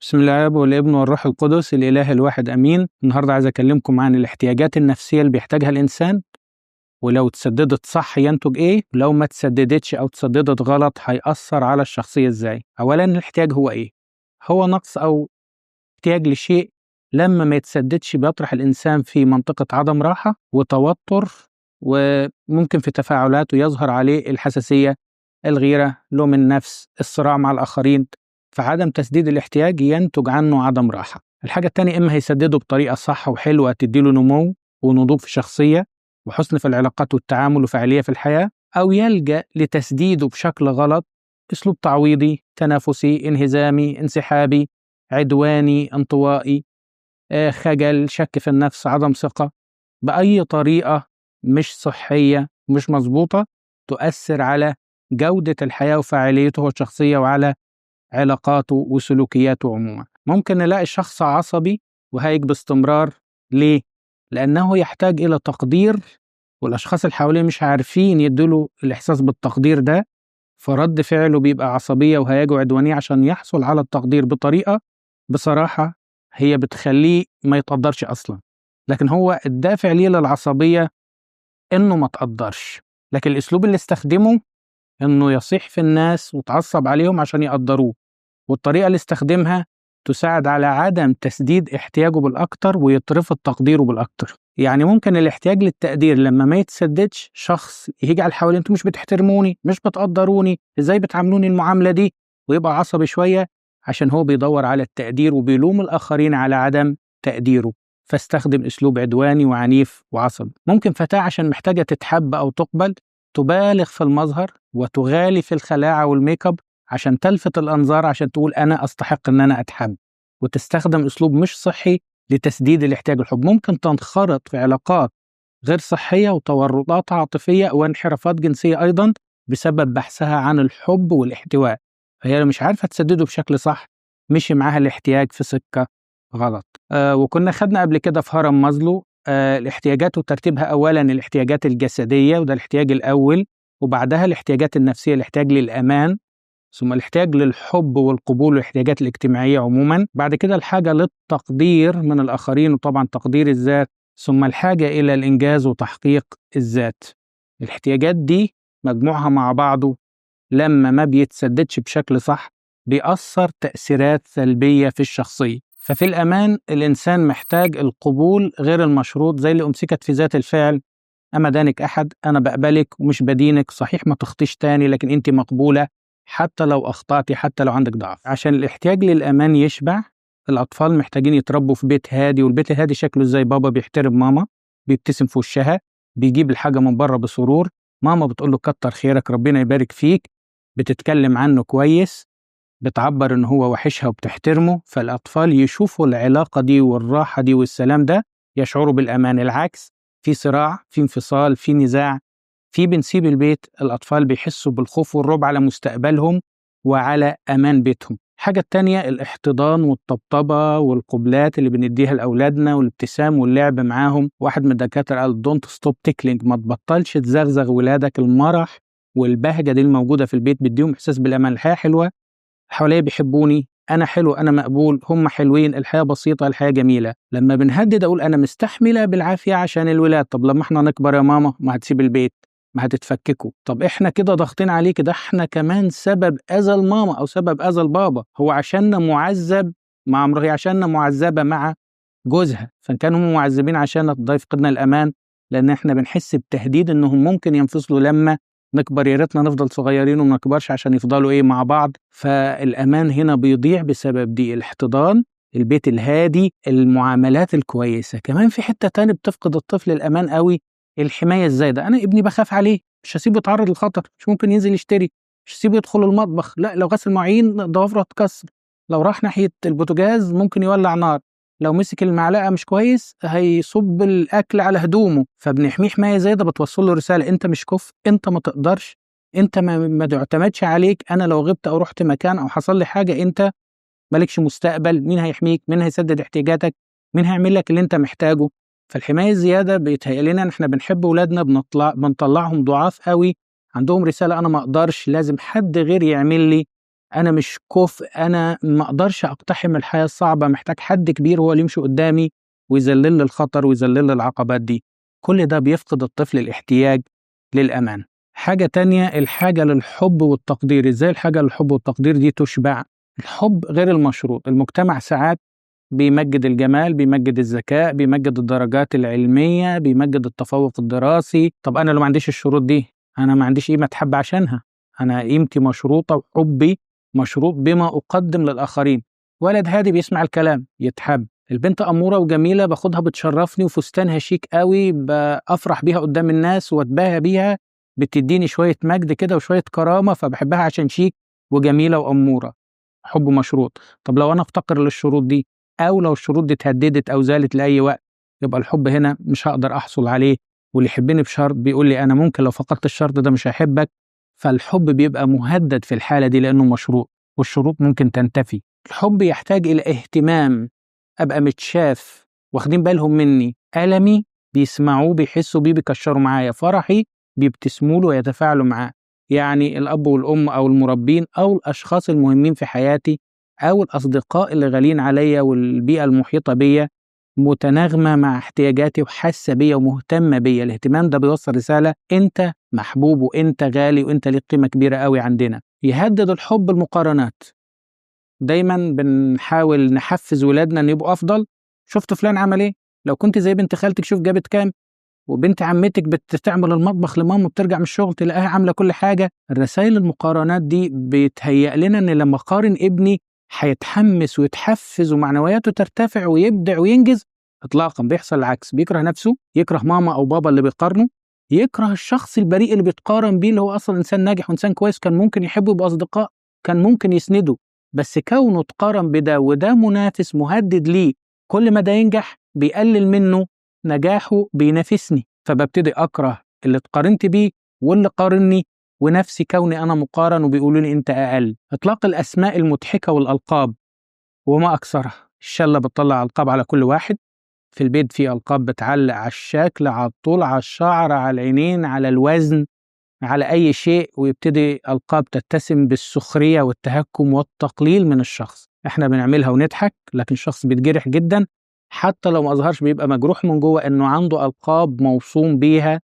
بسم الله والاب والابن والروح القدس الإله الواحد أمين. النهارده عايز أكلمكم عن الاحتياجات النفسية اللي بيحتاجها الإنسان، ولو اتسددت صح ينتج إيه، ولو ما اتسددتش أو اتسددت غلط هيأثر على الشخصية إزاي. أولا الاحتياج هو إيه؟ هو نقص أو احتياج لشيء لما ما يتسددش بيطرح الإنسان في منطقة عدم راحة وتوتر، وممكن في تفاعلاته يظهر عليه الحساسية، الغيرة، لوم النفس، الصراع مع الآخرين. فعدم تسديد الاحتياج ينتج عنه عدم راحة. الحاجة التانية إما هيسدده بطريقة صح وحلوة تديله نمو ونضوج في الشخصية وحسن في العلاقات والتعامل وفعالية في الحياة، أو يلجأ لتسديده بشكل غلط، أسلوب تعويضي، تنافسي، انهزامي، انسحابي، عدواني، انطوائي، خجل، شك في النفس، عدم ثقة، بأي طريقة مش صحية مش مظبوطة تؤثر على جودة الحياة وفاعليته الشخصية وعلى علاقاته وسلوكياته عموما. ممكن نلاقي شخص عصبي وهايج باستمرار. ليه؟ لأنه يحتاج إلى تقدير، والأشخاص اللي حواليه مش عارفين يدوله الإحساس بالتقدير ده، فرد فعله بيبقى عصبية وهياج وعدوانية عشان يحصل على التقدير بطريقة بصراحة هي بتخليه ما يتقدرش أصلا. لكن هو الدافع ليه للعصبية إنه ما تقدرش، لكن الأسلوب اللي استخدمه إنه يصيح في الناس وتعصب عليهم عشان يقدروه، والطريقة اللي استخدمها تساعد على عدم تسديد احتياجه بالأكتر ويترفض تقديره بالأكتر. يعني ممكن الاحتياج للتقدير لما ما يتسددش، شخص يجي على حواليه انتوا مش بتحترموني، مش بتقدروني، ازاي بتعاملوني المعاملة دي، ويبقى عصبي شوية عشان هو بيدور على التقدير وبيلوم الآخرين على عدم تقديره، فاستخدم أسلوب عدواني وعنيف وعصبي. ممكن فتاة عشان محتاجة تتحب أو تقبل تبالغ في المظهر وتغالي في الخلاعة والميك اب عشان تلفت الأنظار، عشان تقول أنا أستحق إن أنا أتحب، وتستخدم أسلوب مش صحي لتسديد الاحتياج الحب. ممكن تنخرط في علاقات غير صحية وتورطات عاطفية وانحرافات جنسية أيضا بسبب بحثها عن الحب والاحتواء، فهي مش عارفة تسدده بشكل صح، مشي معاها الاحتياج في سكة غلط. وكنا خدنا قبل كده في هرم مازلو الاحتياجات وترتيبها. أولا الاحتياجات الجسدية وده الاحتياج الأول، وبعدها الاحتياجات النفسية، الاحتياج للأمان، ثم الاحتياج للحب والقبول والاحتياجات الاجتماعية عموما، بعد كده الحاجة للتقدير من الآخرين وطبعا تقدير الذات، ثم الحاجة إلى الإنجاز وتحقيق الذات. الاحتياجات دي مجموعها مع بعضه لما ما بيتسددش بشكل صح بيأثر تأثيرات سلبية في الشخصية. ففي الأمان الإنسان محتاج القبول غير المشروط، زي اللي أمسكت في ذات الفعل، أما دانك أحد، أنا بقبلك ومش بدينك، صحيح ما تخطيش تاني لكن أنت مقبولة حتى لو أخطأتي، حتى لو عندك ضعف. عشان الاحتياج للأمان يشبع، الأطفال محتاجين يتربوا في بيت هادي، والبيت الهادي شكله زي بابا بيحترم ماما، بيبتسم في وشها، بيجيب الحاجة من بره بسرور، ماما بتقول له كتر خيرك ربنا يبارك فيك، بتتكلم عنه كويس، بتعبر إن هو وحشها وبتحترمه. فالأطفال يشوفوا العلاقة دي والراحة دي والسلام ده يشعروا بالأمان. العكس، في صراع، في انفصال، في نزاع، في بنسيب البيت، الأطفال بيحسوا بالخوف والرعب على مستقبلهم وعلى أمان بيتهم. الحاجة التانية الاحتضان والطبطبة والقبلات اللي بنديها لأولادنا والابتسام واللعب معاهم. واحد من الدكاترة قال don't stop tickling، ما تبطلش تزغزغ ولادك. المرح والبهجة دي الموجودة في البيت بيديهم إحساس بالأمان. الحياة حلوة، حواليا بيحبوني، أنا حلو، أنا مقبول، هم حلوين، الحياة بسيطة، الحياة جميلة. لما بنهدد أقول أنا مستحملة بالعافية عشان الولاد، طب لما احنا نكبر يا ماما ما هتسيب البيت، ما هتتفككوا، طب احنا كده ضاغطين عليك، ده احنا كمان سبب أذى الماما أو سبب أذى البابا، هو عشاننا معذب مع امرأة، عشاننا معذبة مع جوزها، فإن كانوا هم معذبين عشان الله يفقدنا الأمان، لأن احنا بنحس بتهديد إنهم ممكن ينفصلوا لما نكبر. يا ريتنا نفضل صغيرين وما نكبرش عشان يفضلوا مع بعض. فالأمان هنا بيضيع بسبب دي. الاحتضان، البيت الهادي، المعاملات الكويسة. كمان في حتة تانية بتفقد الطفل الأمان قوي، الحماية الزايدة. أنا ابني بخاف عليه، مش هسيبه يتعرض للخطر، مش ممكن ينزل يشتري، مش هسيبه يدخل المطبخ، لا لو غسل مواعين ضوافره هتكسر، لو راح ناحية البوتاجاز ممكن يولع نار، لو مسك المعلقة مش كويس هيصب الأكل على هدومه. فبنحميه حماية زايدة بتوصل له رسالة أنت مش كفء، أنت ما تقدرش، أنت ما تعتمدش عليك، أنا لو غبت أو رحت مكان أو حصل لي حاجة أنت مالكش مستقبل، مين هيحميك، مين هيسدد احتياجاتك، مين هيعمل لك اللي أنت محتاجه. فالحماية الزيادة بيتهيأ لنا إن إحنا بنحب ولادنا، بنطلعهم ضعاف قوي، عندهم رسالة أنا ما أقدرش، لازم حد غير يعمل لي أنا مش كُفء، أنا ما أقدرش أقتحم الحياة الصعبة، محتاج حد كبير هو اللي يمشي قدّامي ويذلّل لي الخطر ويذلّل لي العقبات دي. كل ده بيفقد الطفل الاحتياج للأمان. حاجة تانية، الحاجة للحب والتقدير. إزاي الحاجة للحب والتقدير دي تُشبع؟ الحب غير المشروط. المجتمع ساعات بيمجّد الجمال، بيمجّد الذكاء، بيمجّد الدرجات العلمية، بيمجّد التفوّق الدراسي. طَب أنا لو ما عنديش الشروط دي، أنا ما عنديش قيمة أتحب عشانها. أنا قيمتي مشروطة وحُبّي مشروط بما أقدّم للآخرين. ولد هادي بيسمع الكلام يتحب، البنت أمورة وجميلة باخدها بتشرّفني وفستانها شيك أوي أفرح بيها قدّام الناس وأتباهى بيها، بتدّيني شوية مجد كده وشوية كرامة، فباحبها عشان شيك وجميلة وأمورة. حُب مشروط. طَب لو أنا أفتقر للشروط دي، أو لو الشروط دي اتهدّدت أو زالت لأي وقت، يبقى الحب هنا مش هاقدر أحصل عليه. واللي يحبّني بشرط بيقول لي أنا ممكن لو فقدت الشرط ده مش هاحبك. فالحب بيبقى مهدد في الحالة دي لأنه مشروط، والشروط ممكن تنتفي. الحب يحتاج إلى اهتمام، أبقى متشاف، واخدين بالهم مني، ألمي بيسمعوه بيحسوا بيه بيكشروا معايا، فرحي بيبتسموا له ويتفاعلوا معاه. يعني الأب والأم أو المربين أو الأشخاص المهمين في حياتي أو الأصدقاء اللي غاليين عليا والبيئة المحيطة بيا متناغمة مع احتياجاتي وحاسة بيا ومهتمة بيا. الاهتمام ده بيوصل رسالة أنت محبوب وأنت غالي وأنت ليك قيمة كبيرة قوي عندنا. يهدد الحب المقارنات. دايما بنحاول نحفز ولادنا ان يبقوا افضل. شفت فلان عمل ايه؟ لو كنت زي بنت خالتك شوف جابت كام. وبنت عمتك بتعمل المطبخ لماما وبترجع من الشغل تلاقيها عامله كل حاجه. الرسائل المقارنات دي بتهيأ لنا ان لما اقارن ابني هيتحمس ويتحفز ومعنوياته ترتفع ويبدع وينجز. اطلاقا بيحصل العكس، بيكره نفسه، يكره ماما او بابا اللي بيقارنوا، يكره الشخص البريء اللي بيتقارن بيه اللي هو اصلا انسان ناجح وانسان كويس كان ممكن يحبه يبقى اصدقاء، كان ممكن يسنده. بس كونه اتقارن بده وده منافس مهدد ليه، كل ما ده ينجح بيقلل منه نجاحه بينافسني، فببتدي أكره اللي اتقارنت بيه واللي قارني ونفسي كوني أنا مقارن وبيقولوا لي أنت أقل. إطلاق الأسماء المضحكة والألقاب وما أكثرها. الشلة بتطلع ألقاب على كل واحد. في البيت في ألقاب بتعلق على الشكل، على الطول، على الشعر، على العينين، على الوزن، على أي شيء، ويبتدي ألقاب تتسم بالسخرية والتهكم والتقليل من الشخص. إحنا بنعملها ونضحك، لكن الشخص بيتجرح جدا حتى لو ما أظهرش، بيبقى مجروح من جوه إنه عنده ألقاب موصوم بيها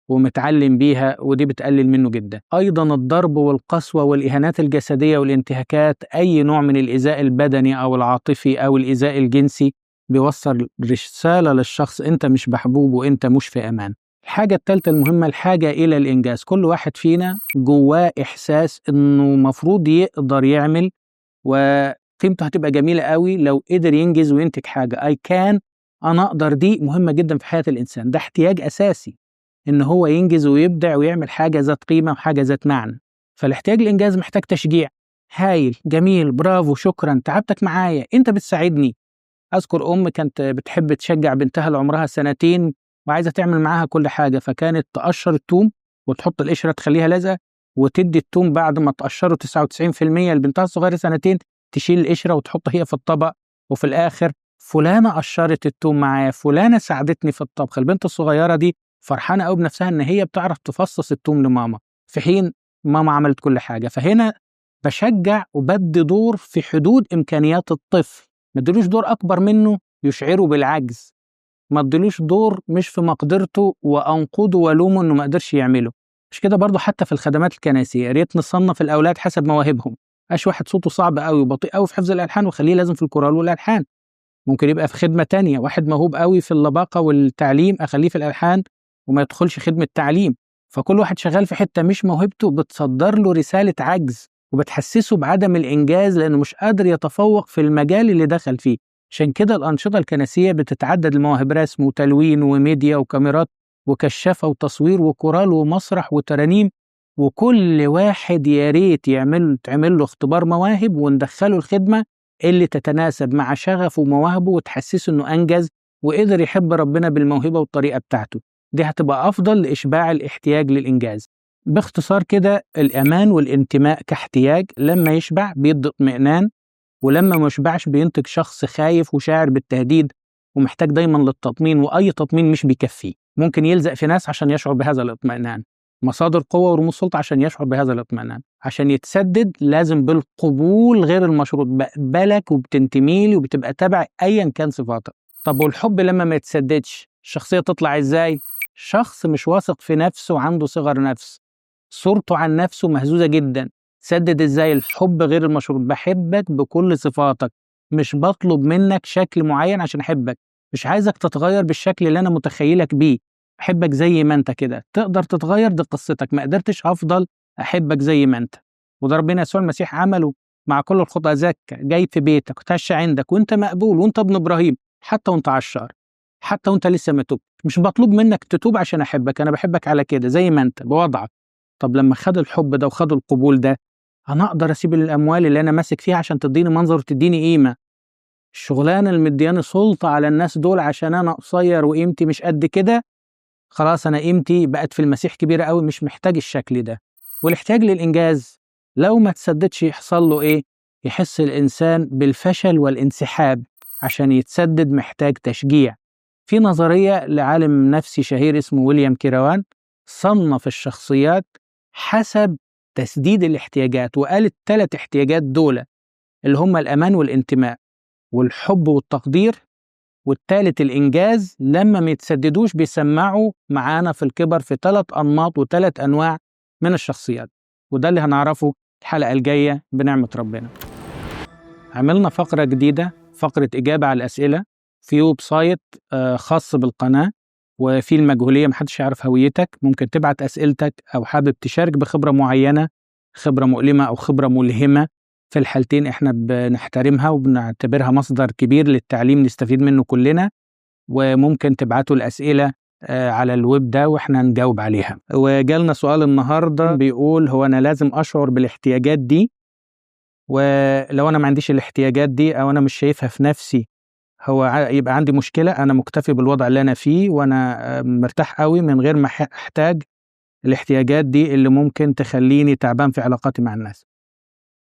ومتعلم بيها، ودي بتقلل منه جدا. أيضا الضرب والقسوة والإهانات الجسدية والانتهاكات، أي نوع من الإيذاء البدني أو العاطفي أو الإيذاء الجنسي بيوصل رسالة للشخص أنت مش محبوب وأنت مش في أمان. الحاجة الثالثة المهمة، الحاجة إلى الإنجاز. كل واحد فينا جواه إحساس إنه مفروض يقدر يعمل، وقيمته هتبقى جميلة قوي لو قدر ينجز وينتج حاجة. أنا أقدر دي مهمة جدا في حياة الإنسان، ده احتياج أساسي إن هو ينجز ويبدع ويعمل حاجة ذات قيمة وحاجة ذات معنى. فالاحتياج الإنجاز محتاج تشجيع. هايل، جميل، برافو، شكرا، تعبتك معايا، أنت بتساعدني. أذكر أم كانت بتحب تشجع بنتها اللي عمرها سنتين وعايزة تعمل معاها كل حاجة، فكانت تقشر التوم وتحط القشرة تخليها لازقة، وتدي التوم بعد ما تقشره 99% لبنتها الصغيرة سنتين، تشيل القشرة وتحطها هي في الطبق. وفي الآخر فلانة قشرت التوم معايا، فلانة ساعدتني في الطبخ. البنت الصغيرة دي فرحانة قوي بنفسها إن هي بتعرف تفصص التوم لماما، في حين ماما عملت كل حاجة. فهنا بشجع وبدي دور في حدود إمكانيات الطفل، ما ادلوش دور أكبر منه يشعره بالعجز، ما ادلوش دور مش في مقدرته وأنقذه والومه إنه ما قدرش يعمله. مش كده برضه حتى في الخدمات الكنسية، يا ريت نصنف الأولاد حسب مواهبهم. مش واحد صوته صعب قوي وبطيء قوي في حفظ الألحان وخليه لازم في الكورال والألحان، ممكن يبقى في خدمة تانية. واحد موهوب قوي في اللباقة والتعليم أخليه في الألحان وما يدخلش خدمة تعليم. فكل واحد شغال في حتة مش موهبته بتصدر له رسالة عجز وبتحسسه بعدم الإنجاز لأنه مش قادر يتفوق في المجال اللي دخل فيه. عشان كده الأنشطة الكنسية بتتعدد المواهب، رسم وتلوين وميديا وكاميرات وكشافة وتصوير وكورال ومسرح وترانيم. وكل واحد يا ريت تعمل له اختبار مواهب وندخله الخدمة اللي تتناسب مع شغفه ومواهبه وتحسسه إنه أنجز وقدر يحب ربنا بالموهبة والطريقة بتاعته. دي هتبقى أفضل لإشباع الاحتياج للإنجاز. باختصار كده، الأمان والانتماء كاحتياج لما يشبع بيدي اطمئنان، ولما ما يشبعش بينتج شخص خايف وشاعر بالتهديد ومحتاج دايما للتطمين، وأي تطمين مش بيكفيه، ممكن يلزق في ناس عشان يشعر بهذا الاطمئنان. مصادر قوة ورموز سلطة عشان يشعر بهذا الاطمئنان. عشان يتسدد لازم بالقبول غير المشروط، بقبلك وبتنتمي لي وبتبقى تبع أيا كان صفاتك. طب والحب لما ما يتسددش الشخصية تطلع إزاي؟ شخص مش واثق في نفسه وعنده صغر نفس، صورته عن نفسه مهزوزة جدا. سدد إزاي؟ الحب غير المشروط، بحبك بكل صفاتك، مش بطلب منك شكل معين عشان أحبك، مش عايزك تتغير بالشكل اللي أنا متخيلك بيه، أحبك زي ما أنت كده. تقدر تتغير دي قصتك، ما قدرتش هفضل أحبك زي ما أنت. وده ربنا يسوع المسيح عمله مع كل الخطأ. زكى جاي في بيتك وتعشى عندك وأنت مقبول وأنت ابن إبراهيم، حتى وأنت عشار، حتى وأنت لسه ما توب. مش مطلوب منك تتوب عشان أحبك، أنا بحبك على كده زي ما أنت بوضعك. طب لما خد الحب ده وخد القبول ده، أنا أقدر أسيب الأموال اللي أنا ماسك فيها عشان تديني منظر وتديني قيمة؟ الشغلانة اللي مدياني سلطة على الناس دول عشان أنا قصير وقيمتي مش قد كده، خلاص أنا قيمتي بقت في المسيح كبيرة قوي، مش محتاج الشكل ده. والاحتياج للإنجاز لو ما تسددش يحصل له إيه؟ يحس الإنسان بالفشل والانسحاب. عشان يتسدد محتاج تشجيع. في نظرية لعالم نفسي شهير اسمه ويليام كيروان، صنف الشخصيات حسب تسديد الاحتياجات، وقال الثلاث احتياجات دول اللي هم الأمان والانتماء والحب والتقدير، والثالث الإنجاز، لما ما يتسددوش بيسمعوا معانا في الكبر في 3 أنماط و3 أنواع من الشخصيات. وده اللي هنعرفه الحلقة الجاية بنعمة ربنا. عملنا فقرة جديدة، فقرة إجابة على الأسئلة في ويب سايت خاص بالقناة، وفي المجهولية محدش يعرف هويتك. ممكن تبعت أسئلتك أو حابب تشارك بخبرة معينة، خبرة مؤلمة أو خبرة ملهمة. في الحالتين إحنا بنحترمها وبنعتبرها مصدر كبير للتعليم نستفيد منه كلنا. وممكن تبعتوا الأسئلة على الويب ده وإحنا نجاوب عليها. وجالنا سؤال النهاردة بيقول: هو أنا لازم أشعر بالاحتياجات دي؟ ولو أنا ما عنديش الاحتياجات دي أو أنا مش شايفها في نفسي، هو يبقى عندي مشكلة؟ أنا مكتفي بالوضع اللي أنا فيه وأنا مرتاح قوي من غير ما أحتاج الاحتياجات دي اللي ممكن تخليني تعبان في علاقاتي مع الناس.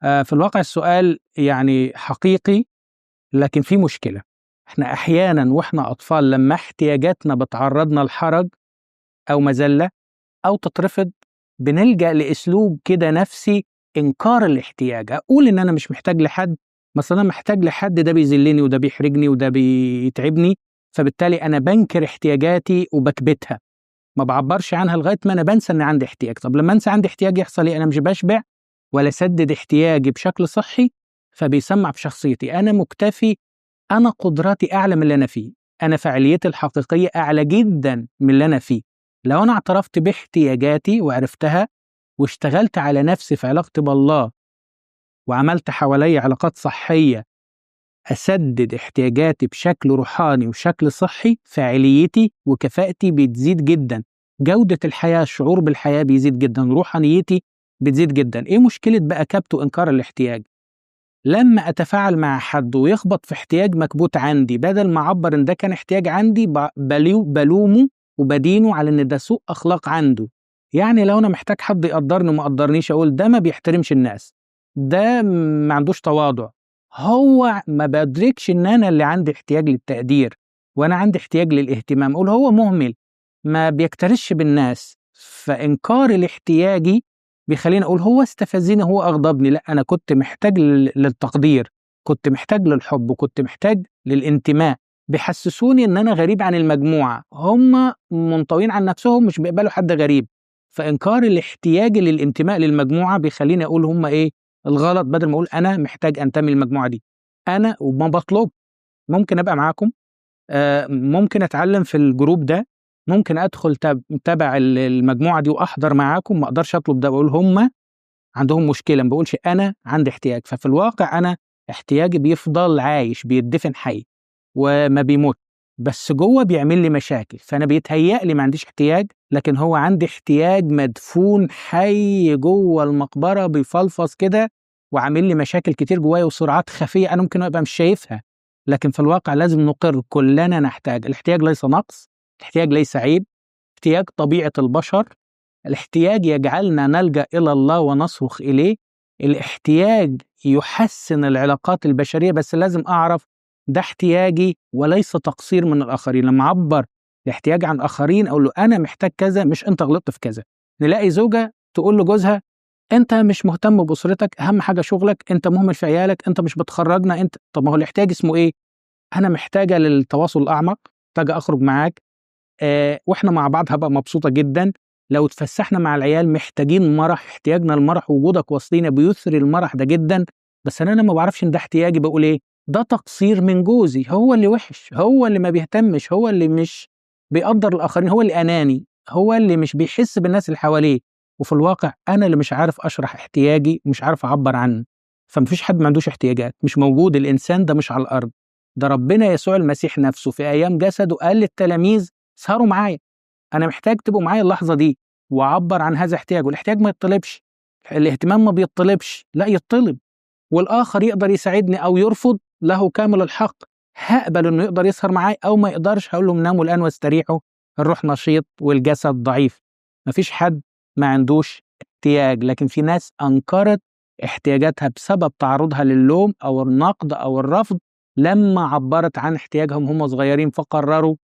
في الواقع السؤال يعني حقيقي، لكن في مشكلة. احنا أحيانا وإحنا أطفال لما احتياجاتنا بتعرضنا لحرج أو مذلة أو تترفض، بنلجأ لأسلوب كده نفسي إنكار الاحتياج. أقول إن أنا مش محتاج لحد، مثلا أنا محتاج لحد ده بيذلني وده بيحرجني وده بيتعبني، فبالتالي أنا بنكر احتياجاتي وبكبتها، ما بعبرش عنها لغاية ما أنا بنسى إن عندي احتياج. طب لما أنسى عندي احتياج يحصل إيه؟ أنا مش بشبع ولا سدد احتياجي بشكل صحي، فبيسمع في شخصيتي أنا مكتفي، أنا قدراتي أعلى من اللي أنا فيه، أنا فعاليتي الحقيقية أعلى جدا من اللي أنا فيه. لو أنا اعترفت باحتياجاتي وعرفتها واشتغلت على نفسي في علاقتي بالله وعملت حوالي علاقات صحية أسدد احتياجاتي بشكل روحاني وشكل صحي، فعاليتي وكفاءتي بتزيد جدا، جودة الحياة، الشعور بالحياة بيزيد جدا، روحانيتي بتزيد جدا. إيه مشكلة بقى كبت وإنكار الاحتياج؟ لما أتفاعل مع حد ويخبط في احتياج مكبوت عندي، بدل ما أعبر إن ده كان احتياج عندي بلومه وبدينه على إن ده سوء أخلاق عنده. يعني لو أنا محتاج حد يقدرني وما قدرنيش، أقول ده ما بيحترمش الناس، ده ما عندوش تواضع، هو ما بدركش إن أنا اللي عندي احتياج للتقدير وأنا عندي احتياج للاهتمام. أقول هو مهمل ما بيكترثش بالناس. فإنكار الاحتياجي بيخليني أقول هو استفزني، هو أغضبني. لا، أنا كنت محتاج للتقدير، كنت محتاج للحب، كنت محتاج للانتماء. بيحسسوني إن أنا غريب عن المجموعة، هم منطوين عن نفسهم مش بيقبلوا حد غريب. فإنكار الاحتياج للانتماء للمجموعة بيخليني أقول هم إيه الغلط، بدل ما أقول أنا محتاج أنتمي للمجموعة دي. أنا وما بطلب، ممكن أبقى معاكم، ممكن أتعلم في الجروب ده، ممكن أدخل تبع المجموعة دي وأحضر معاكم، ما أقدرش أطلب ده. بقول هم عندهم مشكلة، ما بقولش أنا عندي احتياج. ففي الواقع أنا احتياجي بيفضل عايش، بيدفن حي وما بيموت، بس جوه بيعمل لي مشاكل. فأنا بيتهيأ لي ما عنديش احتياج، لكن هو عندي احتياج مدفون حي جوه المقبرة بيفلفص كده وعامل لي مشاكل كتير جوايا وسرعات خفية أنا ممكن أبقى مش شايفها. لكن في الواقع لازم نقر كلنا نحتاج. الاحتياج ليس نقص، الاحتياج ليس عيب، احتياج طبيعة البشر. الاحتياج يجعلنا نلجأ إلى الله ونصرخ إليه. الاحتياج يحسن العلاقات البشرية، بس لازم أعرف ده احتياجي وليس تقصير من الآخرين. لما أعبر الاحتياج عن آخرين أقول له أنا محتاج كذا، مش أنت غلطت في كذا. نلاقي زوجة تقول لجوزها أنت مش مهتم بأسرتك، أهم حاجة شغلك، أنت مهمل في عيالك، أنت مش بتخرجنا، أنت طب ما هو الاحتياج اسمه إيه؟ أنا محتاجة للتواصل الأعمق، محتاجة أخرج معاك، وإحنا مع بعض هابقى مبسوطة جدًا، لو اتفسحنا مع العيال محتاجين مرح، احتياجنا للمرح، وجودك وسطينا بيثري المرح ده جدًا، بس أنا ما باعرفش إن ده احتياجي، باقول إيه؟ ده تقصير من جوزي، هو اللي وِحِش، هو اللي ما بيهتمش، هو اللي مش بيقدّر الآخرين، هو اللي أناني، هو اللي مش بيحس بالناس اللي حواليه، وفي الواقع أنا اللي مش عارف أشرح احتياجي، ومش عارف أعبّر عنه، فما فيش حد ما عندوش احتياجات، مش موجود، الإنسان ده مش على الأرض، ده ربنا يسوع المسيح نفسه في أيام جسده قال للتلاميذ اسهروا معايا، أنا محتاج تبقوا معايا اللحظة دي، وأعبّر عن هذا الاحتياج، والاحتياج ما يتطلبش، الاهتمام ما بيتطلبش، لأ يتطلب، والآخر يقدر يساعدني أو يرفض له كامل الحق، هاقبل إنه يقدر يسهر معايا أو ما يقدرش، هاقول لهم ناموا الآن واستريحوا، الروح نشيط والجسد ضعيف، ما فيش حد ما عندوش احتياج، لكن في ناس أنكرت احتياجاتها بسبب تعرضها للوم أو النقد أو الرفض، لما عبّرت عن احتياجهم وهُم صغيرين، فقرروا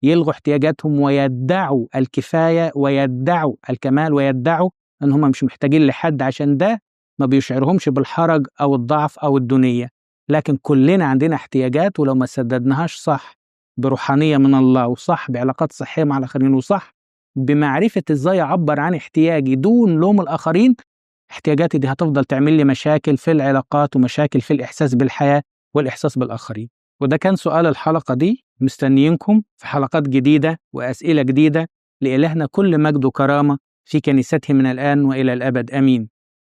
يلغوا احتياجاتهم ويدعوا الكفاية ويدعوا الكمال ويدعوا إن هم مش محتاجين لحد، عشان ده ما بيشعرهمش بالحرج أو الضعف أو الدونية، لكن كلنا عندنا احتياجات، ولو ما سددناهاش صح بروحانية من الله، وصح بعلاقات صحية مع الآخرين، وصح بمعرفة إزاي أعبر عن احتياجي دون لوم الآخرين، احتياجاتي دي هتفضل تعمل لي مشاكل في العلاقات ومشاكل في الإحساس بالحياة والإحساس بالآخرين. وده كان سؤال الحلقة دي، مستنيينكم في حلقات جديدة وأسئلة جديدة، لإلهنا كل مجد وكرامة في كنيسته من الآن وإلى الأبد، آمين.